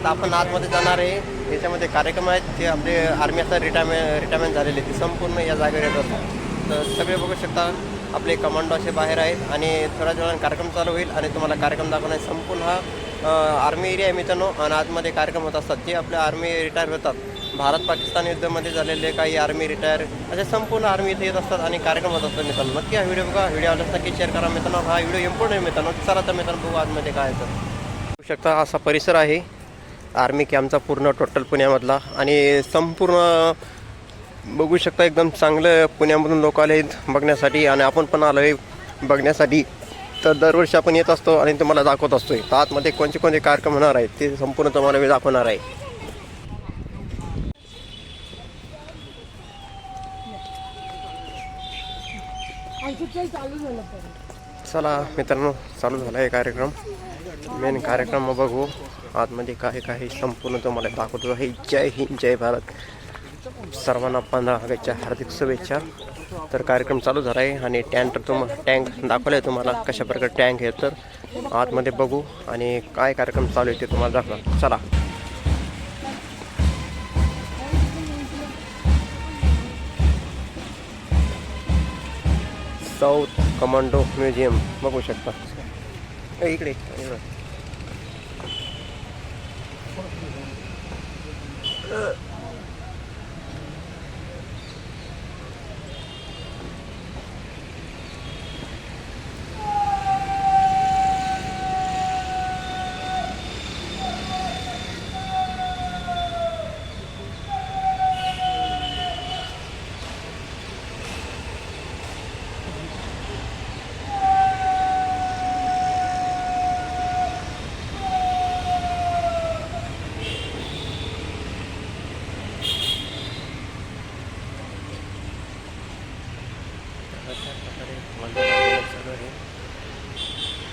आता आपण आतमध्ये जाणार आहे. याच्यामध्ये कार्यक्रम आहेत जे आपले आर्मी आता रिटायरमेंट झालेले ते संपूर्ण या जागेवर येत असतात. तर सगळे बघू शकता आपले कमांडो असे बाहेर आहेत आणि थोड्या वेळाने कार्यक्रम चालू होईल आणि तुम्हाला कार्यक्रम दाखवणार आहे. संपूर्ण हा आर्मी एरिया आहे मित्रांनो आणि आतमध्ये कार्यक्रम होत असतात जे आपल्या आर्मी रिटायर होतात. भारत पाकिस्तान युद्धामध्ये झालेले काही आर्मी रिटायर असे संपूर्ण आर्मी इथे येत असतात आणि कार्यक्रम होत असतात मित्रांनो. नक्की हा व्हिडिओ बघा. व्हिडिओ आवडल्यास नक्की शेअर करा मित्रांनो. हा व्हिडिओ इम्पॉर्टंट आहे मित्रांनो. चला तर मित्रांनो बघू आतमध्ये काय आहे तर. बघू शकता असा परिसर आहे आर्मी कॅम्पचा पूर्ण टोटल पुण्यामधला आणि संपूर्ण बघू शकता एकदम चांगलं पुण्यामधून लोक आले आहेत बघण्यासाठी आणि आपण पण आलो आहे बघण्यासाठी. तर दरवर्षी आपण येत असतो आणि तुम्हाला दाखवत असतो. तर आतमध्ये कोणते कोणते कार्यक्रम होणार आहेत ते संपूर्ण तुम्हाला मी दाखवणार आहे. चला मित्रांनो चालू झाला आहे कार्यक्रम. मेन कार्यक्रम बघू आतमध्ये काय काय संपूर्ण तुम्हाला दाखवतो आहे. जय हिंद जय भारत. सर्वांना 15 ऑगस्टच्या हार्दिक शुभेच्छा. तर कार्यक्रम चालू झाला आहे आणि टँक दाखवला आहे तुम्हाला कशा प्रकारे टँक आहे. तर आतमध्ये बघू आणि काय कार्यक्रम चालू आहे ते तुम्हाला दाखवा. चला साऊथ कमांडो म्युझियम बघू शकता. इकडे अशा प्रकारे वंदनाला चालू आहे.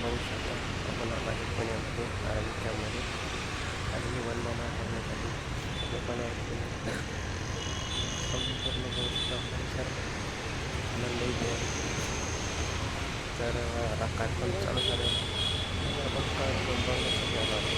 बघू शकता आपण आला आहे पुण्यामध्ये आर्मी कॅम्पमध्ये आणि वंदना करण्यासाठी लोकांना संपूर्ण गोष्ट परिसर आनंदही घेऊन तर हा कार्यक्रम चालू झाला आपण बघण्यासाठी आला आहे.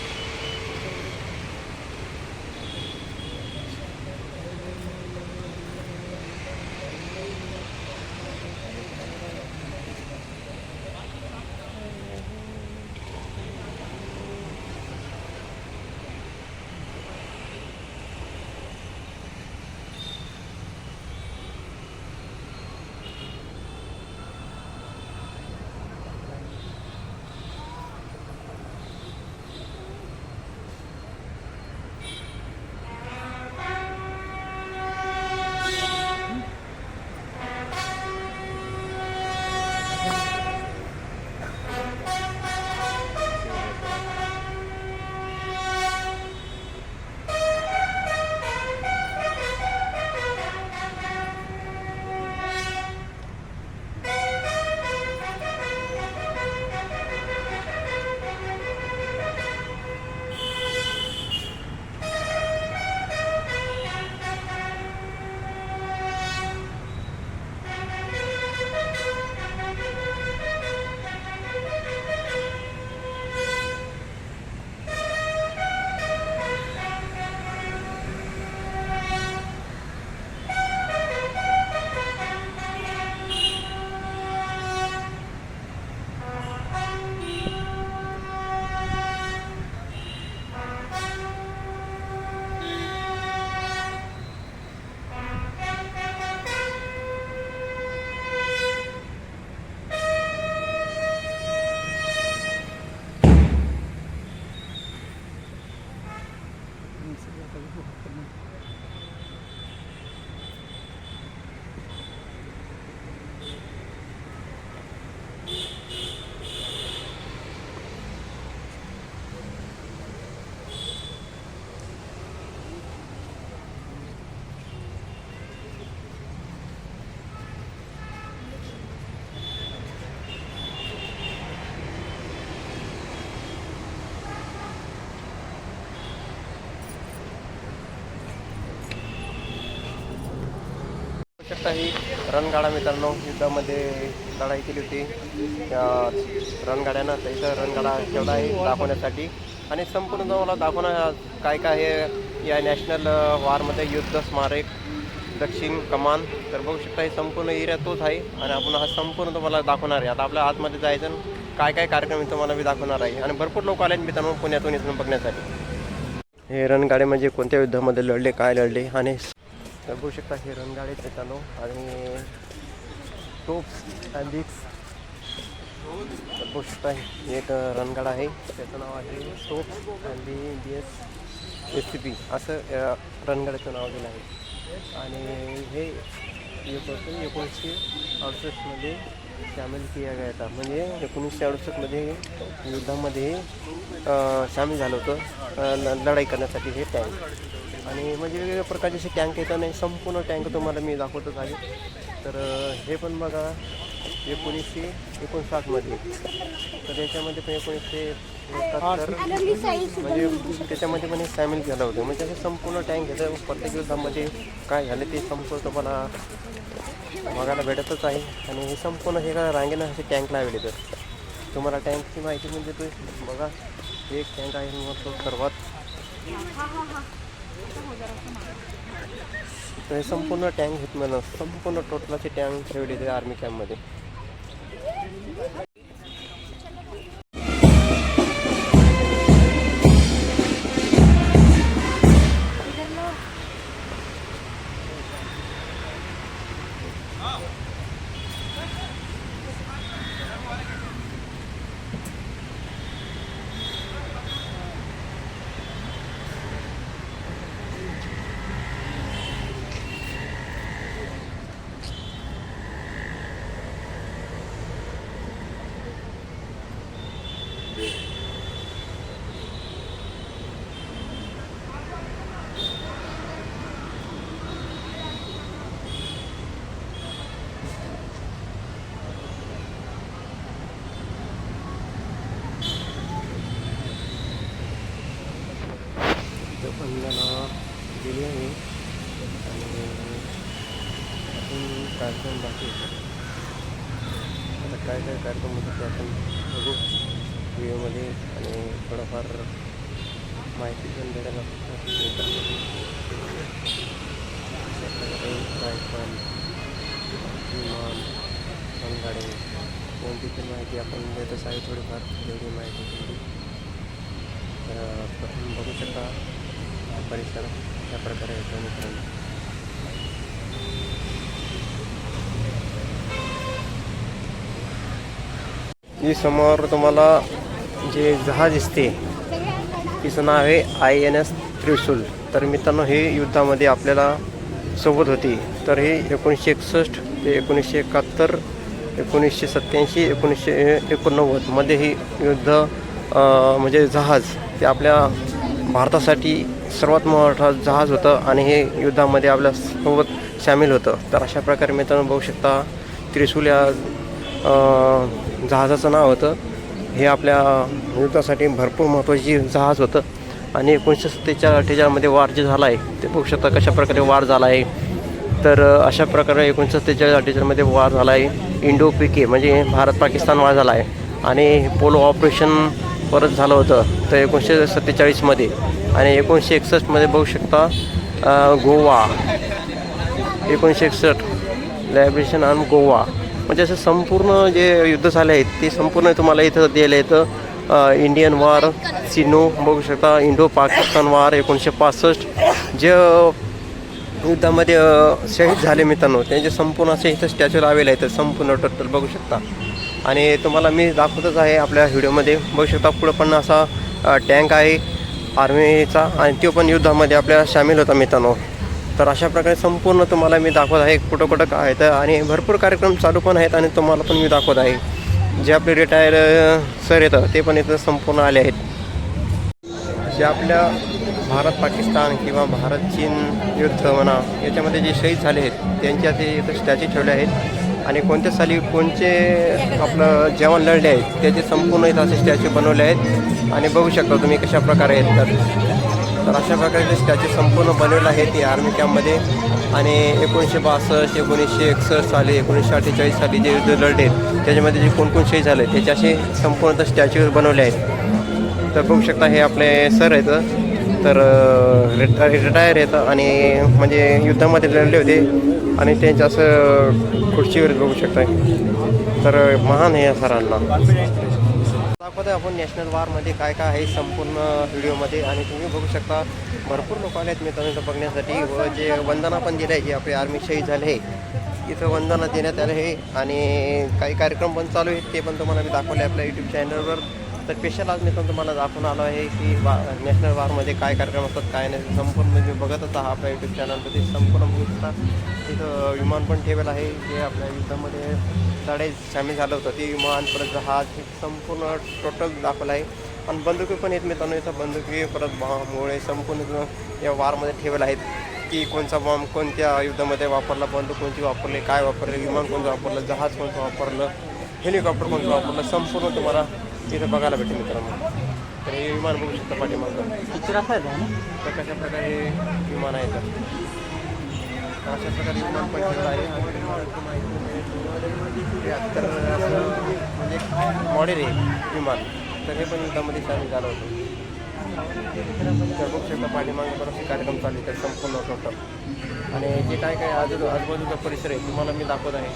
शकता ही रणगाडा मित्रांनो युद्धामध्ये लढाई केली होती त्या रणगाड्यानं. तर इथं रणगाडा ठेवला आहे दाखवण्यासाठी आणि संपूर्ण तुम्हाला दाखवणं काय काय हे या नॅशनल वॉरमध्ये युद्ध स्मारक दक्षिण कमान. तर बघू शकता हे संपूर्ण एरिया तोच आहे आणि आपण हा संपूर्ण तुम्हाला दाखवणार आहे. आता आपल्या आतमध्ये जायचं काय काय कार्यक्रम तुम्हाला मी दाखवणार आहे आणि भरपूर लोक आले मित्रांनो पुण्यातून इथून बघण्यासाठी. हे रणगाडे म्हणजे कोणत्या युद्धामध्ये लढले काय लढले आणि तर बघू शकता हे रणगाडे मित्रांनो आणि टोप्स अँबिक्स. तर बघू शकता एक रणगाडा आहे त्याचं नाव आहे टोप्स अँबिबियस एस-सी-पी असं रणगाड्याचं नाव दिलं आहे. आणि हे 1968मध्ये सामील केला गया था. म्हणजे 1968मध्ये युद्धामध्ये सामील झालं होतं लढाई करण्यासाठी हे टँक. आणि म्हणजे वेगवेगळ्या प्रकारचे असे टँक येतात नाही संपूर्ण टँक तुम्हाला मी दाखवतच आहे. तर हे पण बघा 1959मध्ये. तर याच्यामध्ये पण 1971 म्हणजे त्याच्यामध्ये पण हे सामील केलं होतं. म्हणजे हे संपूर्ण टँक घेतं प्रत्येक युद्धामध्ये काय झालं ते संपूर्ण तुम्हाला बघायला भेटतच आहे. आणि हे संपूर्ण हे का रांगेनं असे टँक लावले. तर तुम्हाला टँकची माहिती म्हणजे तो बघा एक टँक आहे मग तो सर्वात. तर हे संपूर्ण टँक घेत म्हणून संपूर्ण टोटलाचे टँक ठेवले ते आर्मी कॅम्पमध्ये. बंधना दिली आहे आणि अजून कार्यक्रम बाकी होते. आता काय काय कार्यक्रम होतात ते आपण बघू व्हिडिओमध्ये आणि थोडंफार माहिती पण द्यायला रायफल विमान रणगाडे कोणती पण माहिती आपण देतच आहे थोडीफार जेवढी माहिती दिली. तर प्रथम बघू शकता परिसर या प्रकारे येतो मित्रांनो. ही समोर तुम्हाला जे जहाज दिसते तिचं नाव आहे INS त्रिशूल. तर मित्रांनो हे युद्धामध्ये आपल्याला सोबत होती. तर हे 1961 ते 1971 1987 1989 मध्ये ही युद्ध म्हणजे जहाज ते आपल्या भारतासाठी सर्वात मोठा जहाज होतं आणि हे युद्धामध्ये आपल्या सोबत सामील होतं. तर अशा प्रकारे मित्रांनो बघू शकता त्रिशूल या जहाजाचं नाव होतं. हे आपल्या युद्धासाठी भरपूर महत्त्वाची जहाज होतं. आणि 1947-48मध्ये वार जे झाला आहे ते बघू शकता कशा प्रकारे वार झाला आहे. तर अशा प्रकारे 1947-48मध्ये वार झाला आहे. इंडो PK म्हणजे भारत पाकिस्तान वार झाला आहे. आणि पोलो ऑपरेशन परत झालं होतं तर 1947मध्ये. आणि 1961मध्ये बघू शकता गोवा 1961 लायब्रेशन ऑन गोवा. म्हणजे असं संपूर्ण जे युद्ध झाले आहेत ते संपूर्ण तुम्हाला इथं दिलं येतं. इंडियन वॉर सिनो बघू शकता. इंडो पाकिस्तान वॉर 1965 जे युद्धामध्ये शहीद झाले मित्रांनो त्यांचे संपूर्ण असे इथं स्टॅच्यू लावलेले आहेत संपूर्ण टोटल बघू शकता. आणि तुम्हाला मी दाखवतच आहे आपल्या व्हिडिओमध्ये बघू शकता. पुढं पण असा टँक आहे आर्मीचा आणि तो पण युद्धामध्ये आपल्या सामील होता मित्रांनो. तर अशा प्रकारे संपूर्ण तुम्हाला मी दाखवत आहे कुठं कुठं काय आहेत आणि भरपूर कार्यक्रम चालू पण आहेत आणि तुम्हाला पण मी दाखवत आहे. जे आपले रिटायर सर येतं ते पण इथं संपूर्ण आले आहेत. जे आपल्या भारत पाकिस्तान किंवा भारत चीन युद्ध म्हणा याच्यामध्ये जे शहीद झाले आहेत त्यांच्या ते इथं स्टॅच्यू ठेवले आहेत. आणि कोणत्या साली कोणते आपलं जवान लढले आहेत त्याचे संपूर्ण इथं असे स्टॅच्यू बनवले आहेत. आणि बघू शकता तुम्ही कशा प्रकारे आहेत. तर तर अशा प्रकारे स्टॅच्यू संपूर्ण बनवलं आहे ते आर्मी कॅम्पमध्ये. आणि 1962, 1961 साली, 1948 साली जे युद्ध लढले त्याच्यामध्ये जे कोण शहीद झाले त्याचे असे संपूर्ण स्टॅच्यू बनवले आहेत. तर बघू शकता हे आपले सर आहेत. तर रिटायर येतं आणि म्हणजे युद्धामध्ये लढले होते आणि त्यांच्या असं खुर्चीवर बघू शकता. तर महान आहे या सरांना. दाखवतोय आपण नॅशनल वॉरमध्ये काय काय आहे संपूर्ण व्हिडिओमध्ये. आणि तुम्ही बघू शकता भरपूर लोक आले आहेत मित्रांनो बघण्यासाठी. व जे वंदना पण दिलं आहे, जे आपले आर्मी शहीद झाले आहे इथं वंदना देण्यात आले आहे. आणि काही कार्यक्रम पण चालू आहेत, ते पण तुम्हाला मी दाखवले आपल्या यूट्यूब चॅनलवर. तर स्पेशल आज मी तुम्हाला दाखवून आलो आहे की नॅशनल वॉरमध्ये काय कार्यक्रम असतात काय नाही. संपूर्ण म्हणजे बघतच आहात आपल्या यूट्यूब चॅनलमध्ये संपूर्ण बघू शकता. तिथं विमान पण ठेवलं आहे जे आपल्या युद्धामध्ये लढाई सामील झालं होतं. ते विमान परत जहाज हे संपूर्ण टोटल दाखवलं आहे. आणि बंदुकी पण आहेत मित्रांनो इथं. बंदुकी परत बॉम्बमुळे संपूर्ण या वारमध्ये ठेवलं आहेत की कोणचा बॉम्ब कोणत्या युद्धामध्ये वापरला, बंदूक कोणती वापरली, काय वापरले, विमान कोणतं वापरलं, जहाज कोणतं वापरलं, हेलिकॉप्टर कोणतं वापरलं, संपूर्ण तुम्हाला इथं बघायला भेटेल मित्रांनो. तर हे विमान बघू शकता पाठीमागं. तर कशा प्रकारे विमान आहे. तर अशा प्रकारे विमान पण ठेवलं आहे. तर म्हणजे मॉडेल आहे विमान. तर हे पण युद्धामध्ये सामील झालं होतं. तर बघू शकता पाठीमागं बरेचसे कार्यक्रम चालले तर संपूर्ण टोटल. आणि जे काय काय आजूबाजूचा परिसर आहे तुम्हाला मी दाखवत आहे.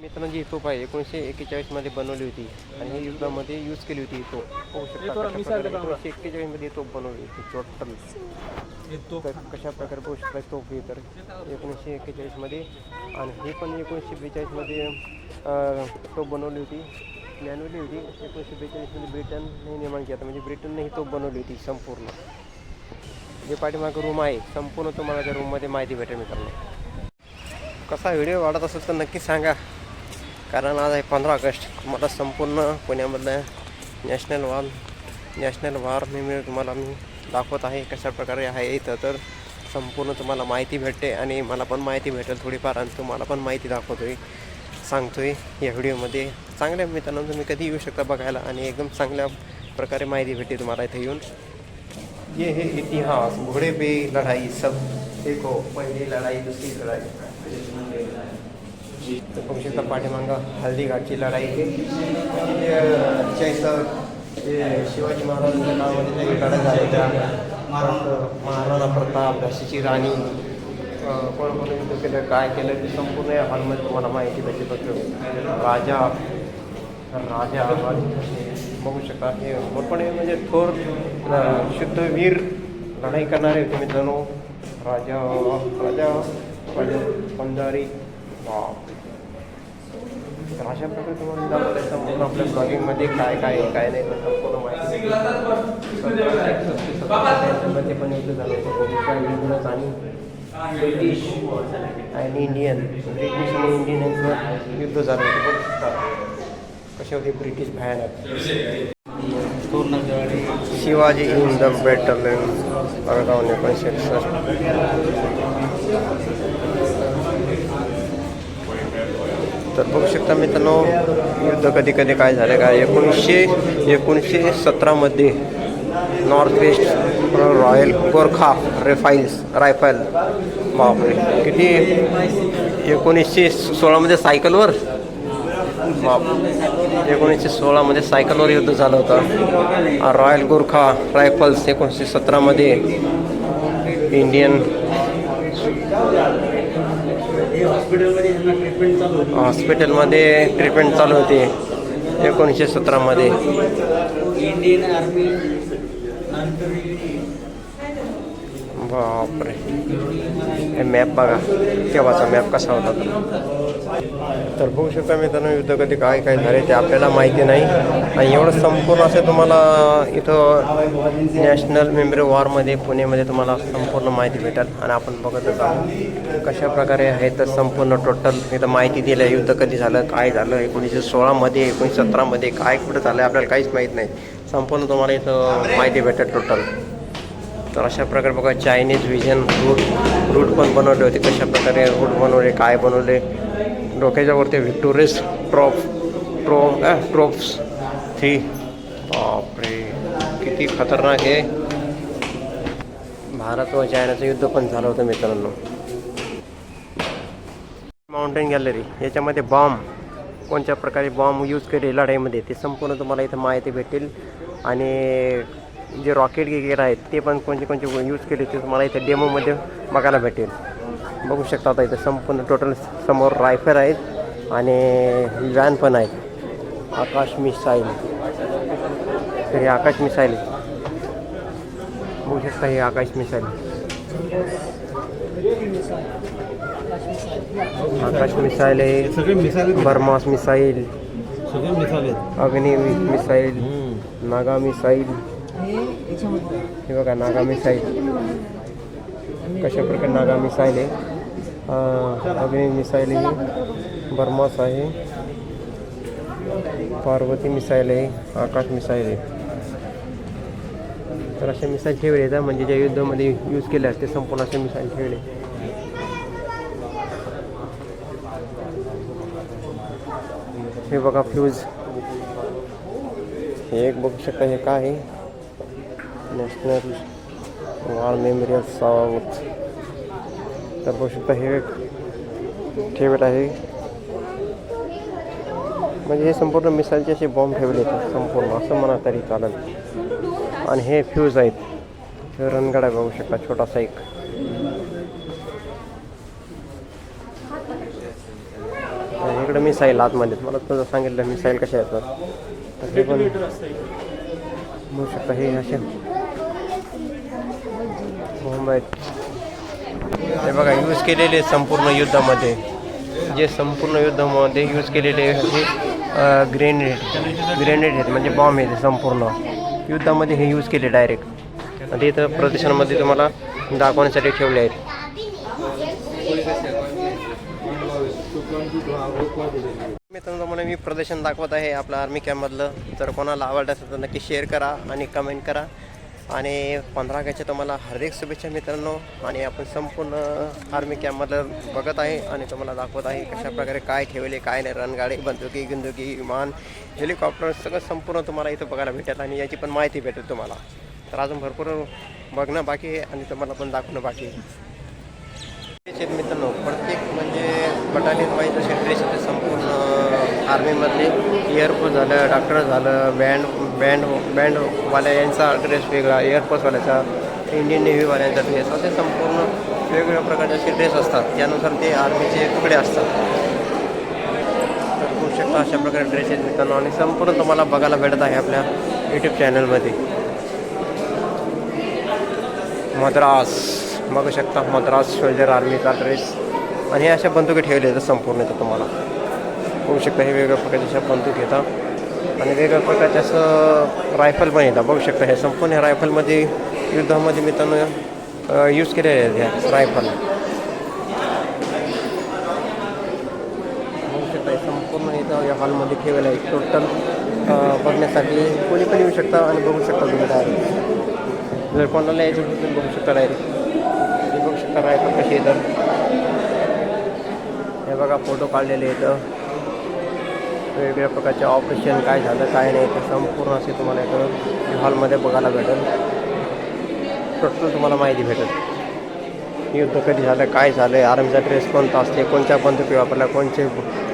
मित्रांनो जी तोफ आहे 1941मध्ये बनवली होती आणि ही युद्धामध्ये यूज केली होती. तोफ होऊ शकता 1941मध्ये तोफ बनवली होती टोटल. तर कशा प्रकारे बघू शकता तोफ ही तर 1941मध्ये. आणि ही पण 1942मध्ये तोफ बनवली होती, मॅन्युअली होती. 1942मध्ये ब्रिटनने निर्माण केला, म्हणजे ब्रिटनने ही तोफ बनवली होती संपूर्ण. जे पाठीमागं रूम आहे संपूर्ण तुम्हाला त्या रूममध्ये माहिती भेटेल मित्रांनो. कसा व्हिडिओ वाढत असेल तर नक्की सांगा, कारण आज आहे 15 ऑगस्ट. मला संपूर्ण पुण्यामधलं नॅशनल वॉर मेमोरियल तुम्हाला मी दाखवत आहे कशा प्रकारे आहे इथं. तर संपूर्ण तुम्हाला माहिती भेटते आणि मला पण माहिती भेटेल थोडीफार. आणि तुम्हाला पण माहिती दाखवतोय, सांगतोय या व्हिडिओमध्ये. चांगल्या मित्रांनो तुम्ही कधी येऊ शकता बघायला आणि एकदम चांगल्या प्रकारे माहिती भेटते तुम्हाला इथे येऊन. ये है इतिहास, घोड़े पे लड़ाई सब देखो, पहिली लढाई, दुसरी लढाई. तर बघू शकता पाठीमागं हल्दीघाटची लढाई शिवाजी महाराजांच्या काळामध्ये काही लढाई झाल्या. महाराणा प्रताप, झाशीची राणी, कोण युद्ध केलं, काय केलं ते संपूर्ण या हॉलमध्ये तुम्हाला माहिती भेटते. फक्त राजा बघू शकता. हे पण म्हणजे थोर शुद्धवीर लढाई करणारे होते मित्रांनो. राजा पंजारी. तर अशा प्रकारे तुम्हाला दाखवलं संपूर्ण आपल्या ब्लॉगिंगमध्ये काय काय काय नाही संपूर्ण माहिती पण युद्ध झालं होतं. आणि ब्रिटिश आणि इंडियन, ब्रिटिश आणि इंडियन यांचं युद्ध झालं होतं. बघू शकता कसे होते ब्रिटिश भयानक. शिवाजी इन द बॅटल अळगाव 1961. तर बघू शकता मित्रांनो युद्ध कधी कधी काय झालं का 1917मध्ये north west royal Gorkha rifle. बापरे किती 1916मध्ये सायकलवर. 1916मध्ये सायकलवर युद्ध झालं होतं. रॉयल गोरखा रायफल्स 1917मध्ये इंडियन हॉस्पिटलमध्ये ट्रीटमेंट चालू होते 1917मध्ये. Indian army. बापरे हे मॅप बघा तेव्हाचा मॅप कसा होता. तर बघू शकता मित्रांनो युद्ध कधी काय काय झाले ते आपल्याला माहिती नाही. आणि एवढं संपूर्ण असं तुम्हाला इथं नॅशनल मेमरी वॉरमध्ये पुणेमध्ये तुम्हाला संपूर्ण माहिती भेटेल. आणि आपण बघतच आहोत कशा प्रकारे आहे तर संपूर्ण टोटल इथं माहिती दिलं आहे. युद्ध कधी झालं काय झालं 1916मध्ये 1917मध्ये काय कुठं झालं आपल्याला काहीच माहीत नाही. संपूर्ण तुम्हाला इथं माहिती भेटेल टोटल. तर अशा प्रकारे बघा चायनीज व्हिजन रूट पण बनवले होते. कशा प्रकारे रूट बनवले काय बनवले. डोक्याच्या वरती व्हिक्टोरियस ट्रोप्स 3. बापरे किती खतरनाक आहे. भारत व चायनाचं युद्ध पण झालं होतं मित्रांनो. माउंटेन गॅलरी याच्यामध्ये बॉम्ब कोणत्या प्रकारे बॉम्ब यूज केले लढाईमध्ये ते संपूर्ण तुम्हाला इथं माहिती भेटेल. आणि जे रॉकेट वगैरे आहेत ते पण कोणते यूज केले ते तुम्हाला इथं डेमोमध्ये बघायला भेटेल. बघू शकता आता इथं संपूर्ण टोटल समोर रायफल आहेत आणि व्हॅन पण आहेत. आकाश मिसाईल, तर हे आकाश मिसाईल बघू शकता. हे आकाश मिसाईल, आकाश मिसाईल आहे, ब्रह्मास मिसाईल, अग्नी मिसाईल, नागा मिसाईल. हे बघा नागा मिसाईल कशा प्रकारे नागा मिसाईल आहे. अग्नि मिसाईल आहे, ब्रह्मास आहे, पार्वती मिसाईल आहे, आकाश मिसाईल आहे. तर अशा मिसाईल ठेवले आहेत म्हणजे ज्या युद्धामध्ये यूज केले असते संपूर्ण असे मिसाईल ठेवले. हे बघा फ्यूज, हे एक बघू शकता. हे काय आहे, नॅशनल वॉर मेमोरियल साऊथ. तर बघू शकता हे एक ठेवत आहे म्हणजे हे संपूर्ण मिसाईलचे असे बॉम्ब ठेवले आहेत संपूर्ण असं म्हणा तरी चालेल. आणि हे फ्यूज आहेत. हे रणगाडा बघू शकता छोटासा एक. इकडे मिसाईल आतमध्ये मला तुझं सांगितलं मिसाईल कशा येतात तर ते पण बघू शकता. हे असे बॉम्ब आहेत. हे बघा यूज केलेले संपूर्ण युद्धामध्ये, जे संपूर्ण युद्धामध्ये यूज केलेले हे ग्रेनेड आहेत म्हणजे बॉम्ब आहेत संपूर्ण युद्धामध्ये हे यूज केले डायरेक्ट. आणि इथं प्रदर्शनामध्ये तुम्हाला दाखवण्यासाठी ठेवले आहेत. मित्रांनो मी प्रदर्शन दाखवत आहे आपलं आर्मी कॅम्पमधलं. जर कोणाला आवडलं असेल तर नक्की शेअर करा आणि कमेंट करा. आणि 15 ऑगस्टच्या तुम्हाला हार्दिक शुभेच्छा मित्रांनो. आणि आपण संपूर्ण आर्मी कॅम्पमधलं बघत आहे आणि तुम्हाला दाखवत आहे कशाप्रकारे काय ठेवले काय नाही. रणगाडे, बंदुकी, गिंदुकी, विमान, हेलिकॉप्टर सगळं संपूर्ण तुम्हाला इथं बघायला भेटेल आणि याची पण माहिती भेटेल तुम्हाला. तर अजून भरपूर बघणं बाकी आहे आणि तुम्हाला पण दाखवणं बाकी आहे. मित्रांनो प्रत्येक म्हणजे बटालियन वाईज असे ड्रेस होते संपूर्ण आर्मीमधले. एअरफोर्स झालं, डॉक्टर झालं, बँडवाल्या यांचा ड्रेस वेगळा, एअरफोर्सवाल्याचा, इंडियन नेव्हीवाल्यांचा ड्रेस, असे संपूर्ण वेगवेगळ्या प्रकारचे असे ड्रेस असतात. त्यानुसार ते आर्मीचे तुकडे असतात. तर होऊ शकता अशा प्रकारे ड्रेस आहेत मित्रांनो. आणि संपूर्ण तुम्हाला बघायला भेटत आहे आपल्या यूट्यूब चॅनलमध्ये. मद्रास बघू शकता, मद्रास शोल्डर आर्मीचा ड्रेस. आणि हे अशा बंदुकी ठेवले आहेत संपूर्ण इथं तुम्हाला बघू शकता. हे वेगवेगळ्या प्रकारचे अशा बंदूक येतात आणि वेगवेगळ्या प्रकारचे असं रायफल पण येतात बघू शकता. हे संपूर्ण ह्या रायफलमध्ये युद्धामध्ये मित्रांनो यूज केलेले आहेत ह्या रायफल बघू शकता. हे संपूर्ण इथं या हॉलमध्ये ठेवलेलं आहे टोटल बघण्यासाठी. कोणी पण येऊ शकता आणि बघू शकता तुम्ही डायरेक्ट. जर कोणाला यायचं तुम्ही बघू शकता डायरेक्ट. हे बघू शकता रायफल कशी येतात. हे बघा फोटो काढलेले आहेत वेगवेगळ्या प्रकारचे ऑपरेशन काय झालं काय नाही ते संपूर्ण असे तुम्हाला इथं हॉलमध्ये बघायला भेटेल. टोटल तुम्हाला माहिती भेटेल युद्ध कधी झालं काय झालं, आर्मीचा ड्रेस कोणता असते, कोणत्या बंदुकी वापरल्या, कोणते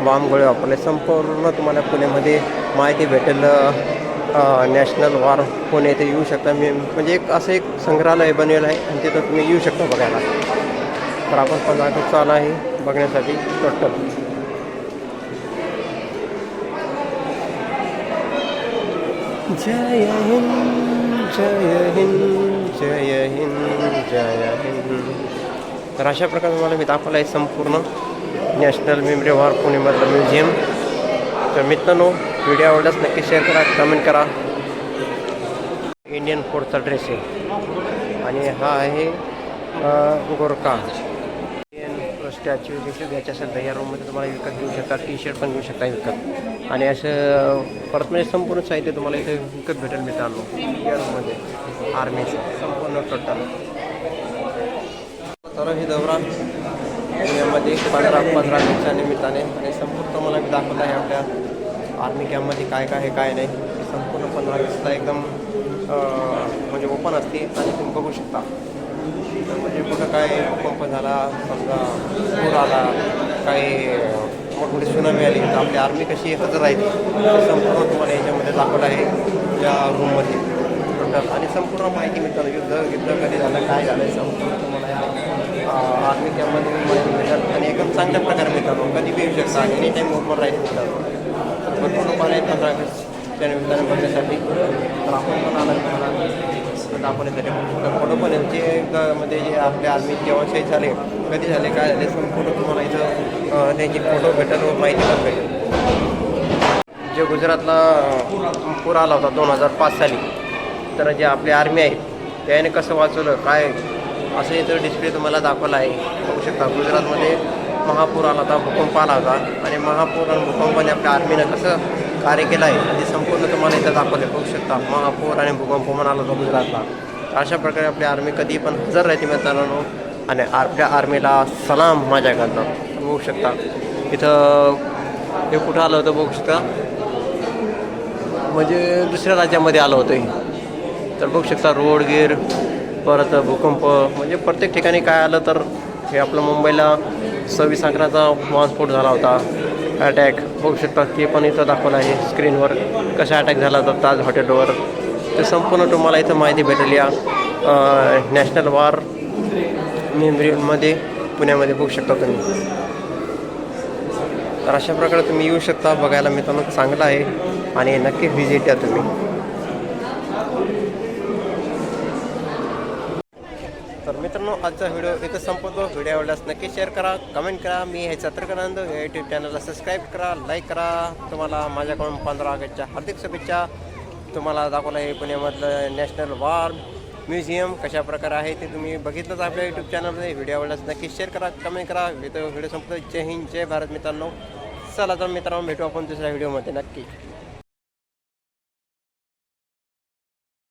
बॉम्ब गोळे वापरले, संपूर्ण तुम्हाला पुण्यामध्ये माहिती भेटेल. नॅशनल वॉर पुणे इथे येऊ शकता. मी म्हणजे एक असं एक संग्रहालय बनवेलं आहे आणि तिथं तुम्ही येऊ शकता बघायला. तर आपण 15 ऑगस्ट आला आहे बघण्यासाठी टोटल. जय हिंद जय हिंद जय हिंद जय हिंद. तर अशा प्रकारे मला मी दाखवलं आहे संपूर्ण नॅशनल मेमरी वॉर पुणेमधलं म्युझियम. तर मित्रांनो व्हिडिओ आवडल्यास नक्की शेअर करा, कमेंट करा. इंडियन फोर्सचा ड्रेस आहे आणि हा आहे गोरखा स्टॅच्यू देखील घ्यायचे असेल तर या रूममध्ये तुम्हाला विकत घेऊ शकता. टी शर्ट पण घेऊ शकता विकत. आणि असं परत म्हणजे संपूर्ण साहित्य तुम्हाला इथे विकत भेटेल मित्रांनो या रूममध्ये आर्मीचं संपूर्ण टोटल. तर ही दौरा यामध्ये 15 ऑगस्टच्या निमित्ताने आणि संपूर्ण तुम्हाला मी दाखवत आहे आपल्या आर्मी कॅम्पमध्ये काय काय आहे काय नाही. संपूर्ण 15 ऑगस्टला एकदम म्हणजे ओपन असते आणि तुम्ही बघू शकता. म्हणजे कुठं काय भूकंप झाला, समजा पूर आला, काही मोठमोठी सुनामी आली तर आपली आर्मी कशी हजर राहिली हे संपूर्ण तुम्हाला याच्यामध्ये दाखवलं आहे या रूममध्ये टोटल. आणि संपूर्ण माहिती मिळतात, युद्ध कधी झालं, काय झालं, संपूर्ण तुम्हाला आर्मी कॅम्पमध्ये माहिती मिळतात आणि एकदम चांगल्या प्रकारे मिळतात. कधी बी येऊ शकता, एनी टाईम ओपन राहील मिळतात. भरपूर लोक आहेत 15-20 त्या निमित्ताने बघण्यासाठी. तर आपण पण आला तुम्हाला दाखवण्यासाठी फोटो पण यांचे मध्ये जे आपल्या आर्मी जेव्हा शहीद झाले, कधी झाले, काय झाले, संपूर्ण तुम्हाला इथं त्यांची फोटो भेटेल व माहिती पण भेटेल. जे गुजरातला पूर आला होता 2005 साली, तर जे आपली आर्मी आहे त्याने कसं वाचवलं काय असं इथं डिस्प्ले तुम्हाला दाखवला आहे. बघू शकता गुजरातमध्ये महापूर आला होता, भूकंप आला होता आणि महापूर आणि भूकंपाने आपल्या आर्मीनं कसं कार्य केलं आहे ते संपूर्ण तुम्हाला इथं दाखवले. बघू शकता महापूर आणि भूकंप पण आला होता गुजरातला. अशा प्रकारे आपली आर्मी कधी पण हजर राहते मित्रांनो आणि आपल्या आर्मीला सलाम माझ्याकडनं. बघू शकता इथं हे कुठं आलं होतं बघू शकता, म्हणजे दुसऱ्या राज्यामध्ये आलं होतं हे. तर बघू शकता रोडगीर, परत भूकंप, म्हणजे प्रत्येक ठिकाणी काय आलं तर हे आपलं मुंबईला 26 अकराचा बॉम्बस्फोट झाला होता, अटॅक बघू शकता ते पण इथं दाखवलं आहे स्क्रीनवर. कसा अटॅक झाला होता ताज हॉटेलवर ते संपूर्ण तुम्हाला इथं माहिती भेटेल या नॅशनल वॉर मेमोरियलमध्ये पुण्यामध्ये बघू शकता तुम्ही. तर अशा प्रकारे तुम्ही येऊ शकता बघायला मित्रांनो, चांगलं आहे आणि नक्की व्हिजिट द्या तुम्ही. तर मित्रांनो आजचा व्हिडिओ इथं संपवतो. व्हिडिओ आवडल्यास नक्की शेअर करा, कमेंट करा. मी हे छत्रकरानंद या यूट्यूब चॅनलला सबस्क्राईब करा, लाईक करा. तुम्हाला माझ्याकडून 15 ऑगस्टच्या हार्दिक शुभेच्छा. तुम्हाला दाखवलं आहे पुण्यामधलं नॅशनल वॉर म्युझियम कशा प्रकारे आहे ते तुम्ही बघितलंच आपल्या यूट्यूब चॅनलमध्ये. व्हिडिओ आवडल्यास नक्की शेअर करा, कमेंट करा. इथं व्हिडिओ संपतो. जय हिंद, जय भारत मित्रांनो. चला तर मित्रांनो भेटू आपण दुसऱ्या व्हिडिओमध्ये नक्की.